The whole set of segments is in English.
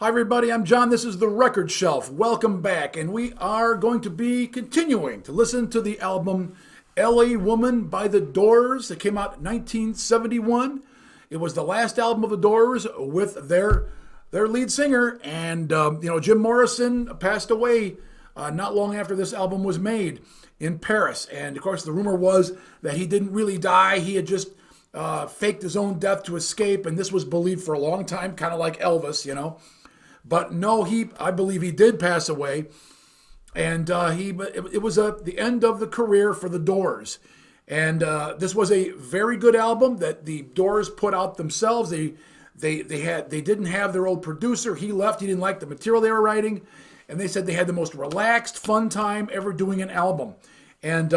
Hi, everybody. I'm John. This is The Record Shelf. Welcome back. And we are going to be continuing to listen to the album L.A.Woman by The Doors that came out in 1971. It was the last album of The Doors with their lead singer. And, Jim Morrison passed away not long after this album was made in Paris. And, of course, the rumor was that he didn't really die. He had just faked his own death to escape. And this was believed for a long time, kind of like Elvis. But no, I believe he did pass away, and it was the end of the career for the Doors, and this was a very good album that the Doors put out themselves. They didn't have their old producer. He left. He didn't like the material they were writing, and they said they had the most relaxed, fun time ever doing an album. And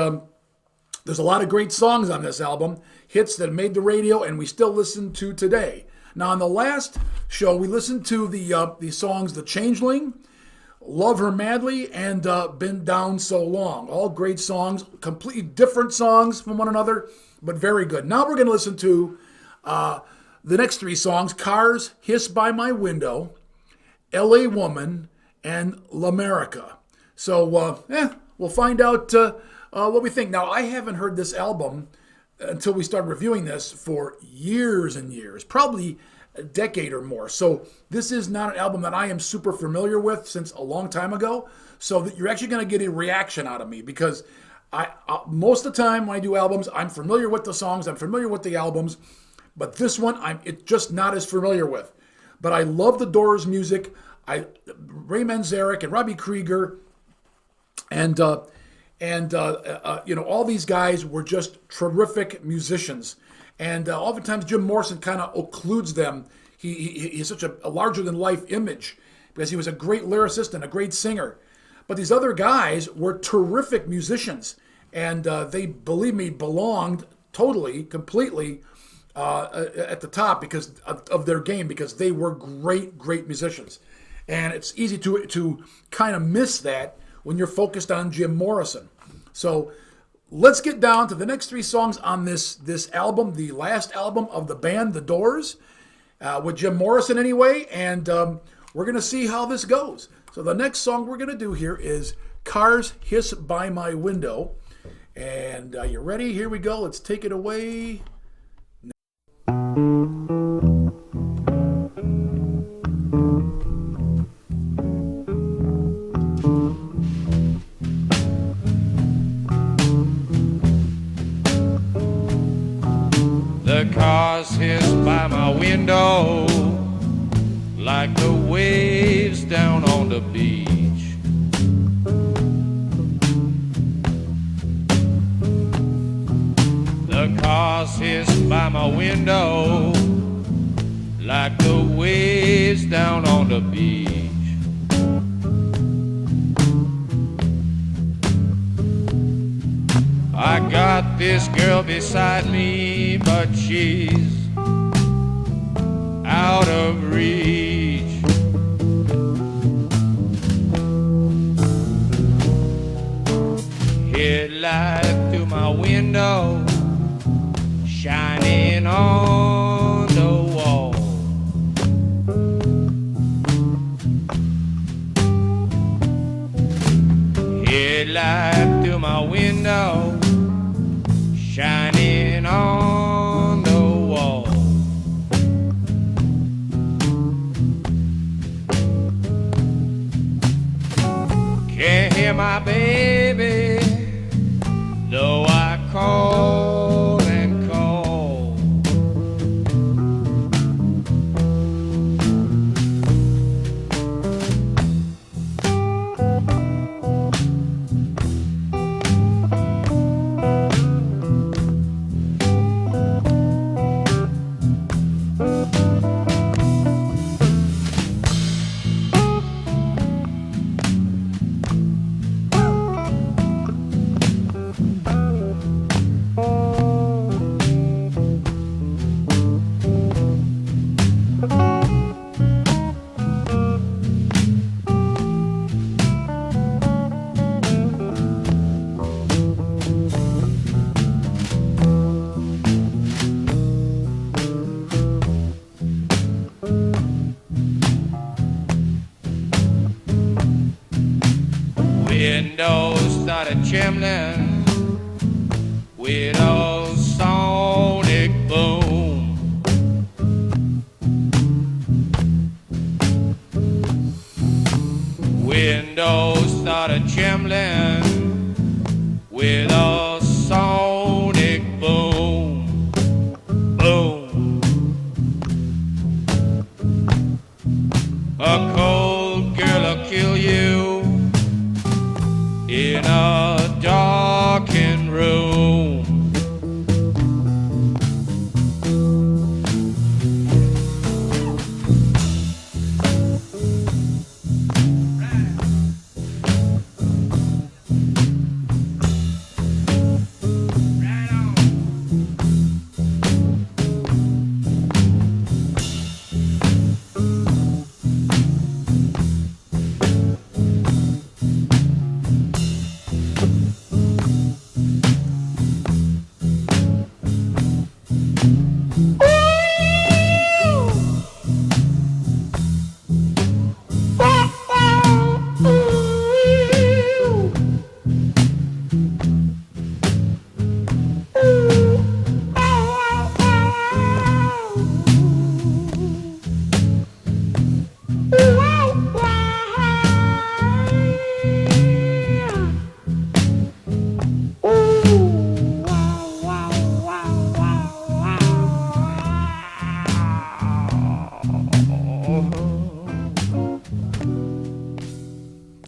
there's a lot of great songs on this album, hits that made the radio, and we still listen to today. Now, on the last show, we listened to the songs The Changeling, Love Her Madly, and Been Down So Long. All great songs, completely different songs from one another, but very good. Now we're going to listen to the next three songs, Cars Hiss By My Window, L.A. Woman, and L'America. So we'll find out what we think. Now, I haven't heard this album until we started reviewing this for years and years, probably a decade or more. So this is not an album that I am super familiar with since a long time ago. So that you're actually going to get a reaction out of me because I most of the time when I do albums, I'm familiar with the songs, I'm familiar with the albums, but this one it's just not as familiar with. But I love the Doors music. Ray Manzarek and Robbie Krieger and all these guys were just terrific musicians. And oftentimes Jim Morrison kind of occludes them. He's such a larger-than-life image because he was a great lyricist and a great singer. But these other guys were terrific musicians. And they, believe me, belonged totally, completely at the top because of their game, because they were great, great musicians. And it's easy to kind of miss that when you're focused on Jim Morrison. So let's get down to the next three songs on this album, the last album of the band, The Doors, with Jim Morrison anyway, and we're going to see how this goes. So the next song we're going to do here is Cars Hiss By My Window. And are you ready? Here we go. Let's take it away. The cars hiss by my window like the waves down on the beach. The cars hiss by my window like the waves down on the beach. I got this girl beside me, but she's out of reach. Headlight through my window, shining on the wall. Headlight through my window, shining on the wall. Can't hear my baby, though I call and call. Windows started trembling with a sonic boom. Windows started trembling with a sonic boom. Boom. A cold girl'll kill you in a darkened room.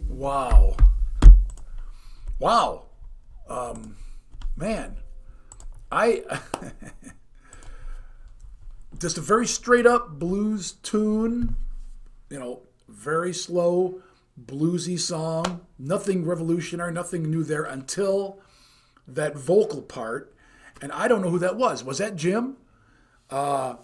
Wow. Wow. Man, I just a very straight up blues tune, very slow, bluesy song, nothing revolutionary, nothing new there until that vocal part. And I don't know who that was. Was that Jim? At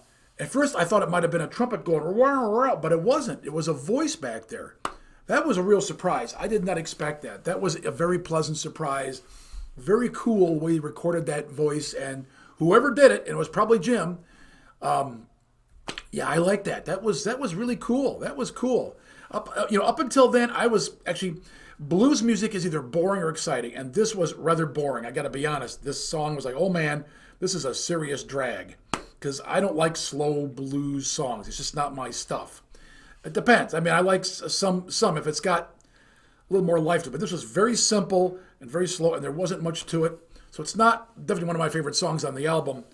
first, I thought it might have been a trumpet going, "Wow, wow," but it wasn't. It was a voice back there. That was a real surprise. I did not expect that. That was a very pleasant surprise. Very cool way he recorded that voice, and whoever did it, and it was probably Jim. Yeah, I like that. That was really cool. That was cool. Up until then, I was actually blues music is either boring or exciting, and this was rather boring. I got to be honest. This song was like, oh man, this is a serious drag, because I don't like slow blues songs. It's just not my stuff. It depends. I mean, I like some if it's got a little more life to it. But this was very simple and very slow, and there wasn't much to it. So it's not definitely one of my favorite songs on the album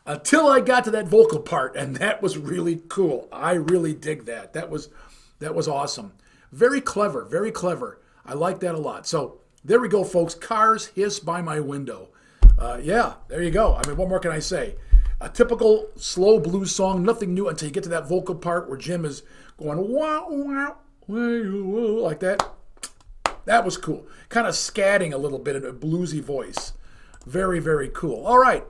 until I got to that vocal part, and that was really cool. I really dig that. That was awesome. Very clever, very clever. I like that a lot. So there we go, folks. Cars Hiss by My Window. Yeah, there you go. I mean, what more can I say? A typical slow blues song, nothing new until you get to that vocal part where Jim is going wow, wow, wow, like that. That was cool. Kind of scatting a little bit in a bluesy voice. Very, very cool. All right.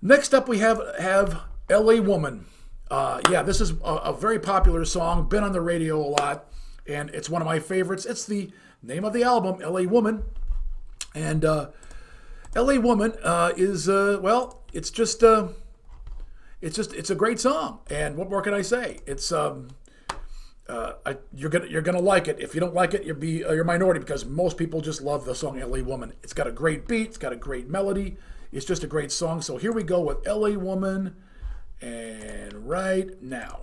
Next up, we have L.A.Woman. Yeah, this is a very popular song, been on the radio a lot, and it's one of my favorites. It's the name of the album, L.A.Woman. And L.A.Woman is, well, it's a great song. And what more can I say? It's you're gonna like it. If you don't like it, you're a minority, because most people just love the song L.A.Woman. It's got a great beat. It's got a great melody. It's just a great song. So here we go with L.A.Woman, and right now.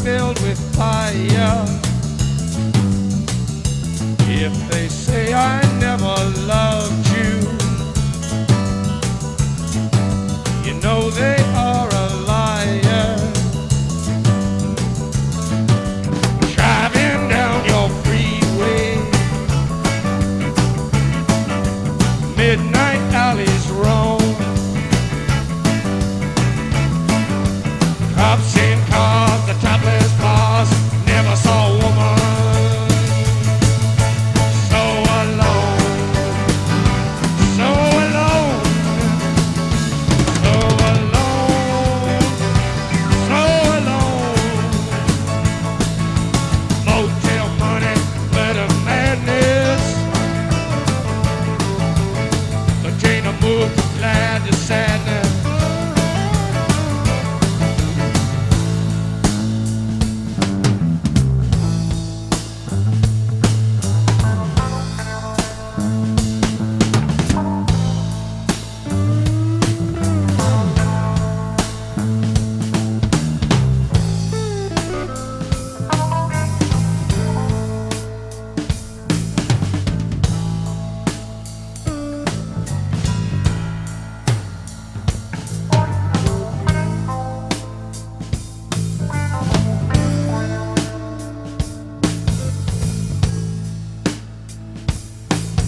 filled with fire. If they say I never loved you, you know they are a liar. Driving down your freeway, midnight alleys roam, cops in cars, the topless bars, never saw a woman so alone, so alone, so alone, so alone. Motel money, better madness. The chain of moves, glad to sadness.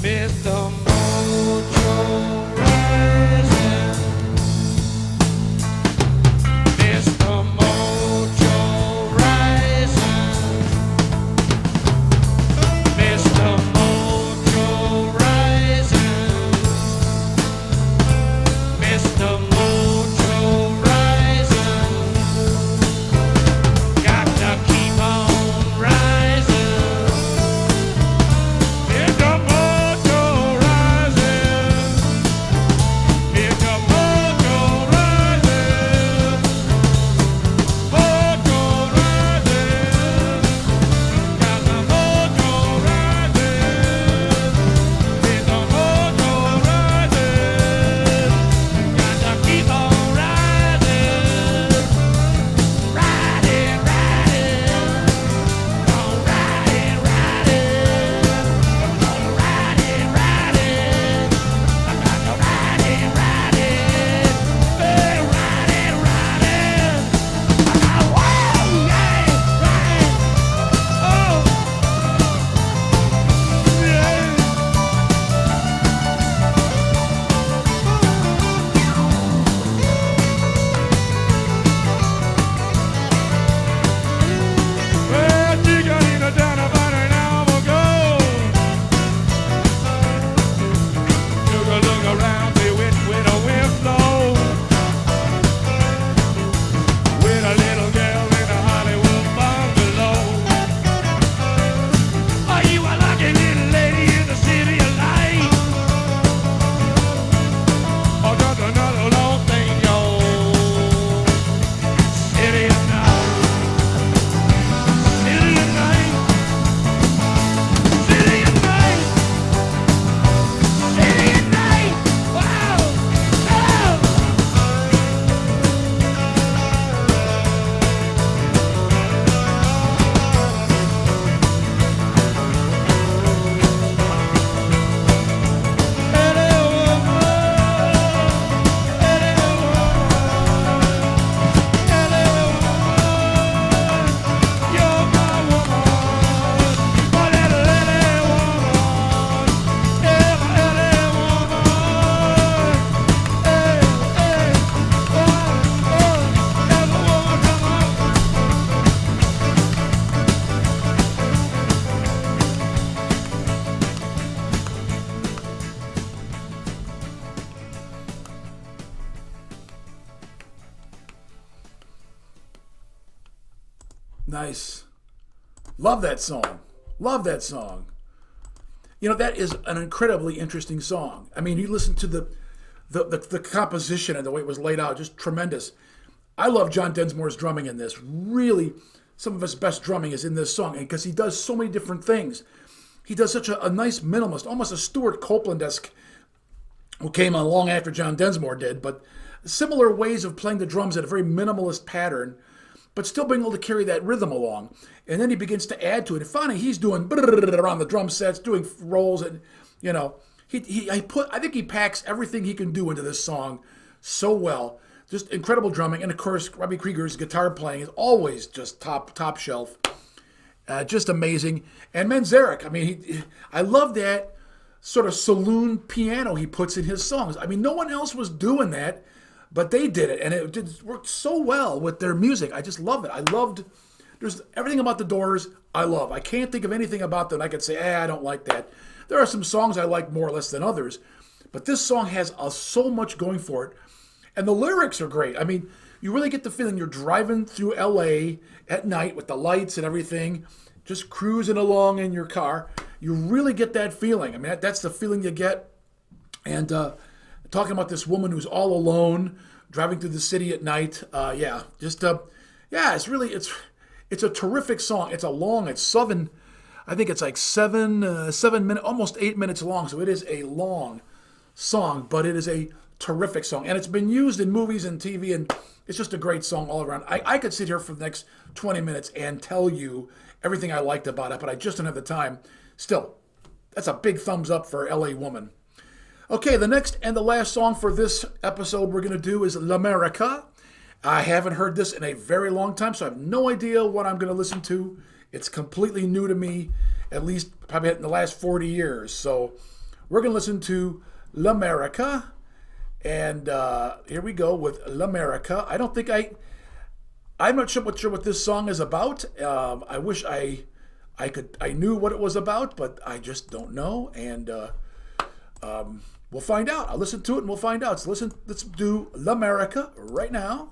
Mr. Mojo Rising, Mr. Mojo Rising, Mr. Mojo Rising, Mr. Mojo Rising, got to keep on rising. Mr. Mojo Rising, Mr. Mojo Rising, Mojo Rising, got the Mojo Rising, Mr. Mojo Rising, got to keep on rising, riding, riding, on riding, riding, gonna riding, riding, I'm gonna riding, riding, hey, riding, riding, I'm gonna whoa, yeah, riding, oh, yeah. Well, she got in a down about an hour ago. Took a look around, see which way the wind blows. With a little girl in a Hollywood bungalow. Are you a lucky little lady in the city of light? Or just another long thing, yo? City of night, city of night, city of night, city of night. Wow, oh. Nice. Love that song. Love that song. You know, that is an incredibly interesting song. I mean, you listen to the composition and the way it was laid out, just tremendous. I love John Densmore's drumming in this. Really, some of his best drumming is in this song because he does so many different things. He does such a nice minimalist, almost a Stuart Copeland-esque, who came on long after John Densmore did, but similar ways of playing the drums in a very minimalist pattern. but still being able to carry that rhythm along. And then he begins to add to it. And finally, he's doing around the drum sets, doing rolls, and you know, I think he packs everything he can do into this song so well. Just incredible drumming, and of course, Robbie Krieger's guitar playing is always just top shelf. Just amazing. And Manzarek, I mean, I love that sort of saloon piano he puts in his songs. I mean, no one else was doing that, but they did it, and it worked so well with their music. I just love it. There's everything about the Doors I love. I can't think of anything about them I could say, I don't like that. There are some songs I like more or less than others, but this song has so much going for it. And the lyrics are great. I mean, you really get the feeling you're driving through L.A. at night with the lights and everything, just cruising along in your car. You really get that feeling. I mean, that's the feeling you get. And talking about this woman who's all alone, driving through the city at night. It's a terrific song. It's I think it's like 7 minutes, almost 8 minutes long. So it is a long song, but it is a terrific song, and it's been used in movies and TV, and it's just a great song all around. I could sit here for the next 20 minutes and tell you everything I liked about it, but I just don't have the time. Still, that's a big thumbs up for L.A. Woman. Okay, the next and the last song for this episode we're going to do is L'America. I haven't heard this in a very long time, so I have no idea what I'm going to listen to. It's completely new to me, at least probably in the last 40 years. So we're going to listen to L'America. And here we go with L'America. I'm not sure what this song is about. I wish I knew what it was about, but I just don't know. And we'll find out. I'll listen to it and we'll find out. So let's do L'America right now.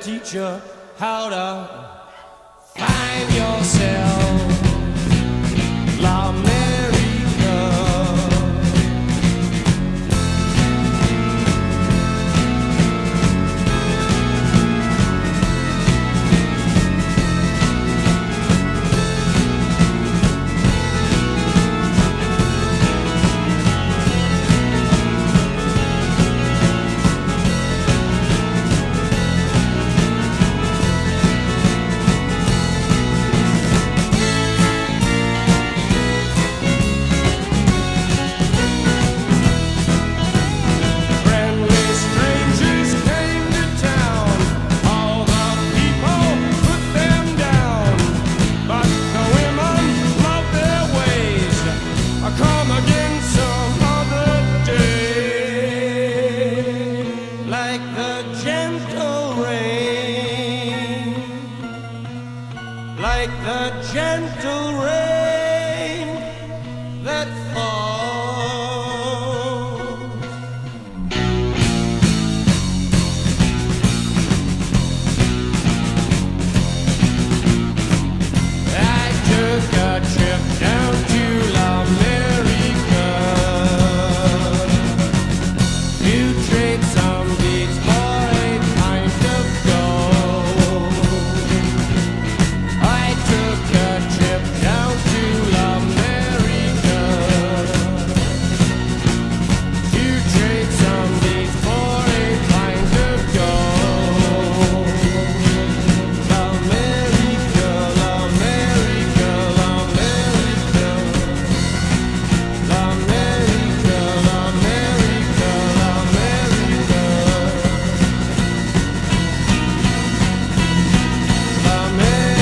teach you how to find yourself. L'America. like the gentle rain that falls. I took a trip down to America to trade some beats for a pint of gold. I took a trip down to America to trade some beats for a pint of gold. America, America, America, America, America,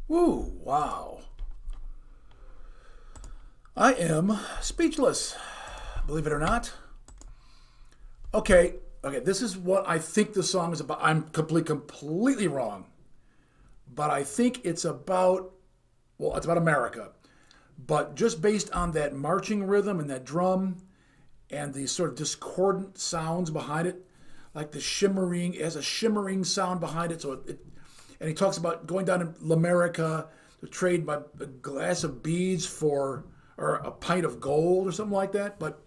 Woo, wow. I am speechless, believe it or not. Okay, this is what I think the song is about. I'm completely wrong. But I think it's about, well, it's about America. But just based on that marching rhythm and that drum and the sort of discordant sounds behind it, like the shimmering, it has a shimmering sound behind it. And he talks about going down to America to trade by a glass of beads for, or a pint of gold or something like that. But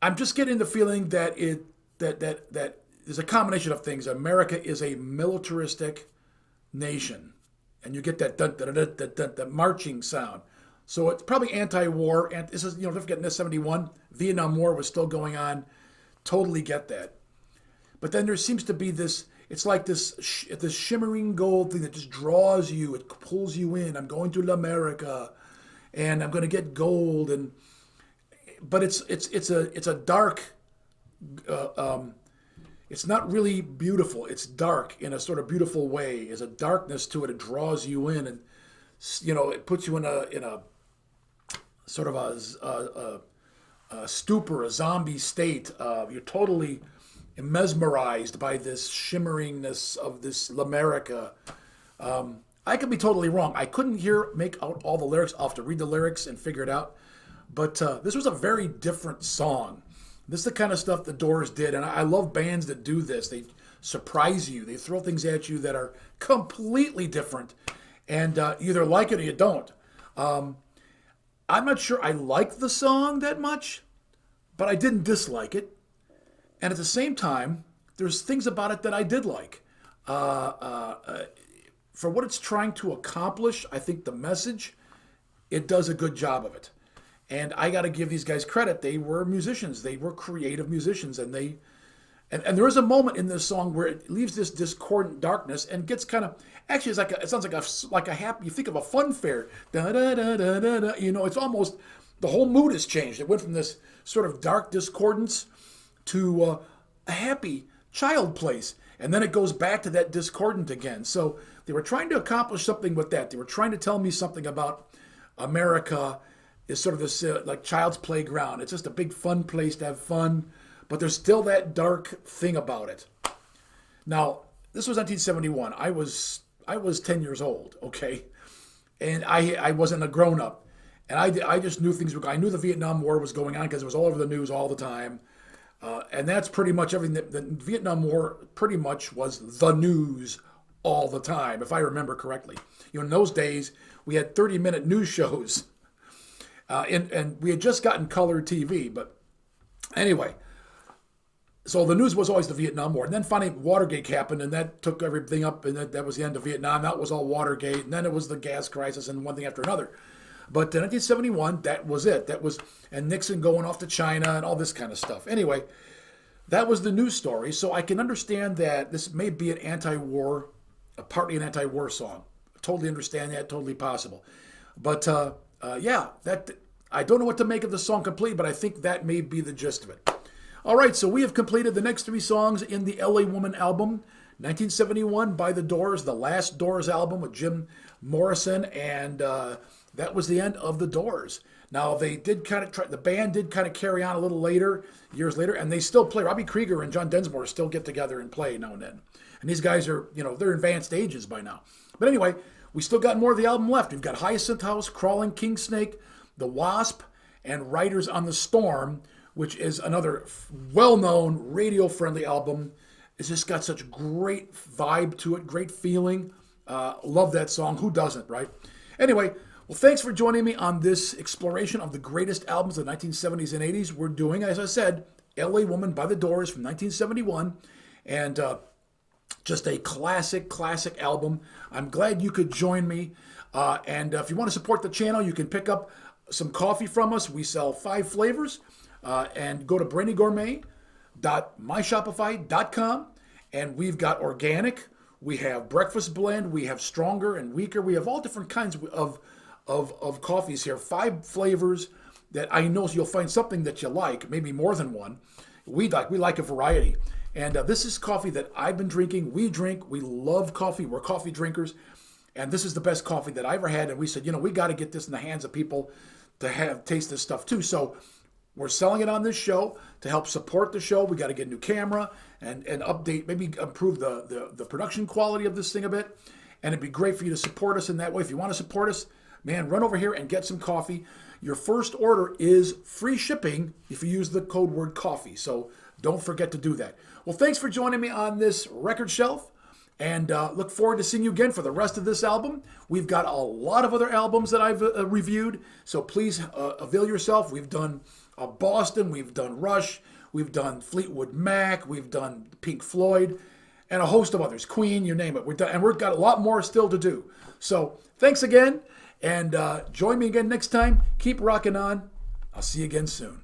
I'm just getting the feeling that that there's a combination of things. America is a militaristic nation, and you get that marching sound. So it's probably anti-war. And this is, don't forget, in 1971, Vietnam War was still going on. Totally get that. But then there seems to be this. It's like this shimmering gold thing that just draws you. It pulls you in. I'm going to America, and I'm going to get gold. But it's a dark. It's not really beautiful. It's dark in a sort of beautiful way. There's a darkness to it. It draws you in, and it puts you in a sort of a stupor, a zombie state. You're totally mesmerized by this shimmeringness of this America. I could be totally wrong. I couldn't make out all the lyrics. I'll have to read the lyrics and figure it out. But this was a very different song. This is the kind of stuff the Doors did, and I love bands that do this. They surprise you. They throw things at you that are completely different, and you either like it or you don't. I'm not sure I like the song that much, but I didn't dislike it. And at the same time, there's things about it that I did like. For what it's trying to accomplish, I think the message, it does a good job of it. And I got to give these guys credit. They were musicians. They were creative musicians. And there is a moment in this song where it leaves this discordant darkness and gets kind of, actually, it sounds like a happy, you think of a fun fair. Da, da, da, da, da, da. It's almost, the whole mood has changed. It went from this sort of dark discordance to a happy child place. And then it goes back to that discordant again. So they were trying to accomplish something with that. They were trying to tell me something about America is sort of this like child's playground. It's just a big fun place to have fun, but there's still that dark thing about it. Now, this was 1971. I was 10 years old, okay? And I wasn't a grown-up. And I just knew things were, I knew the Vietnam War was going on because it was all over the news all the time. And that's pretty much everything. The Vietnam War pretty much was the news all the time, if I remember correctly. In those days, we had 30-minute news shows. And we had just gotten color TV. But anyway, so the news was always the Vietnam War. And then finally Watergate happened, and that took everything up, and that was the end of Vietnam. That was all Watergate. And then it was the gas crisis and one thing after another. But in 1971, that was it. And Nixon going off to China and all this kind of stuff. Anyway, that was the news story. So I can understand that this may be an anti-war, partly an anti-war song. Totally understand that. Totally possible. But that I don't know what to make of the song completely, but I think that may be the gist of it. All right, so we have completed the next three songs in the L.A.Woman album, 1971 by the Doors, the last Doors album with Jim Morrison, and that was the end of the Doors. Now they did kind of try. The band did kind of carry on a little later, years later, and they still play. Robbie Krieger and John Densmore still get together and play now and then. And these guys are, they're advanced ages by now. But anyway, we still got more of the album left. We've got Hyacinth House, Crawling King Snake, The Wasp, and Riders on the Storm, which is another well-known, radio-friendly album. It's just got such great vibe to it, great feeling. Love that song. Who doesn't, right? Anyway, well, thanks for joining me on this exploration of the greatest albums of the 1970s and 80s. We're doing, as I said, L.A.Woman by the Doors from 1971, and just a classic album. I'm glad you could join me. And if you want to support the channel, you can pick up some coffee from us. We sell 5 flavors. And go to brandygourmet.myshopify.com. And we've got organic. We have breakfast blend. We have stronger and weaker. We have all different kinds of coffees here. 5 flavors that I know you'll find something that you like, maybe more than one. We like a variety. And this is coffee that I've been drinking. We drink. We love coffee. We're coffee drinkers. And this is the best coffee that I ever had. And we said, we got to get this in the hands of people to taste this stuff too. So we're selling it on this show to help support the show. We got to get a new camera and update, maybe improve the production quality of this thing a bit. And it'd be great for you to support us in that way. If you want to support us, man, run over here and get some coffee. Your first order is free shipping if you use the code word coffee. So don't forget to do that. Well, thanks for joining me on this record shelf. And look forward to seeing you again for the rest of this album. We've got a lot of other albums that I've reviewed. So please avail yourself. We've done Boston, we've done Rush, we've done Fleetwood Mac, we've done Pink Floyd, and a host of others, Queen, you name it. We've got a lot more still to do. So thanks again, and join me again next time. Keep rocking on. I'll see you again soon.